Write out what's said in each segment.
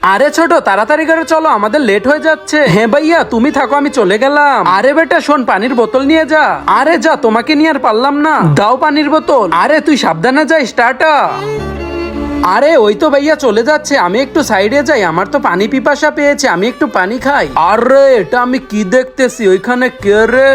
আরে ছোট, তাড়াতাড়ি করে চলো, আমাদের লেট হয়ে যাচ্ছে। হ্যাঁ ভাইয়া, তুমি থাকো, আমি চলে গেলাম। আরে বেটা শোন, পানির বোতল নিয়ে যা। আরে যা, তোমাকে নিয়ে আর পারলাম না, দাও পানির বোতল। আরে তুই সাবধানে যাই, স্টার্টা। আরে ওই তো ভাইয়া চলে যাচ্ছে, আমি একটু সাইডে যাই, আমার তো পানি পিপাসা পেয়েছে, আমি একটু পানি খাই। আরে এটা আমি কি দেখতেছি, ওইখানে কে রে?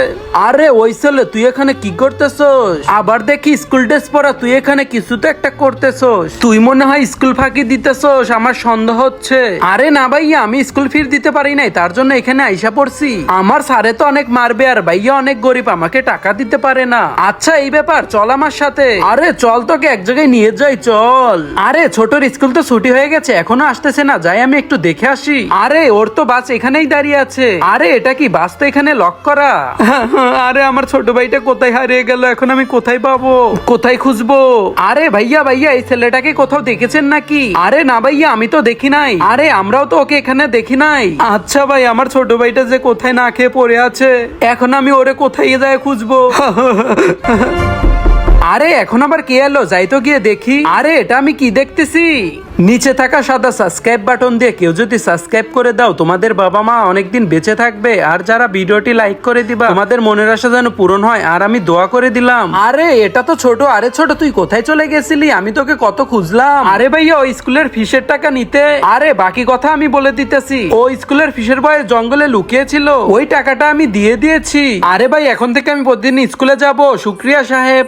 আরে ওই ছেলে, তুই এখানে কি করতেছস? আবার দেখি স্কুল ড্রেস পরা, তুই এখানে কিছু তো একটা করতেছস। তুই মনে হয় স্কুল ফাঁকি দিতেছস, আমার সন্দেহ হচ্ছে। আরে না ভাইয়া, আমি স্কুল ফির দিতে পারি নাই, তার জন্য এখানে আইসা পড়ছি। আমার স্যারে তো অনেক মারবে, আর ভাইয়া অনেক গরিব, আমাকে টাকা দিতে পারে না। আচ্ছা এই ব্যাপার, চল আমার সাথে। আরে চল, তোকে এক জায়গায় নিয়ে যাই, চল। আরে ছোটর স্কুল তো ছুটি হয়ে গেছে, এখনো আসতেছে না, যাই আমি একটু দেখে আসি। আরে ওর তো বাস এখানেই দাঁড়িয়ে আছে। আরে এটা কি, বাস তো এখানে লক করা। আরে আমার ছোট ভাইটা কোথায় হারিয়ে গেল, এখন আমি কোথায় পাবো, কোথায় খুঁজবো? আরে ভাইয়া ভাইয়া, এই ছেলেটাকে কোথাও দেখেছেন নাকি? আরে না ভাইয়া, আমি তো দেখি নাই। আরে আমরাও তো ওকে এখানে দেখি নাই। আচ্ছা ভাই, আমার ছোট ভাইটা যে কোথায় না খেয়ে পড়ে আছে, এখন আমি ওরে কোথায় যায় খুঁজবো? আরে এখন আবার কে এলো, যাই তো গিয়ে দেখি। আরে এটা আমি কি দেখতেছি, নিচে থাকা সাদা সাবস্ক্রাইব বাটন দিয়ে কেউ যদি সাবস্ক্রাইব করে দাও, তোমাদের বাবা মা অনেকদিন বেঁচে থাকবে। আর যারা ভিডিওটি লাইক করে দিবা, তোমাদের মনের আশা যেন পূরণ হয়, আর আমি দোয়া করে দিলাম। আরে এটা তো ছোট। আরে ছোট, তুই কোথায় চলে গেছিলি? আমি তোকে কত খুঁজলাম। আরে ভাইয়া, ওই স্কুলের ফিসের টাকা নিতে। আরে বাকি কথা আমি বলে দিতেছি, ও স্কুলের ফিসের ভয়ে জঙ্গলে লুকিয়েছিল, ওই টাকাটা আমি দিয়ে দিয়েছি। আরে ভাই, এখন থেকে আমি প্রতিদিন স্কুলে যাব। শুক্রিয়া সাহেব।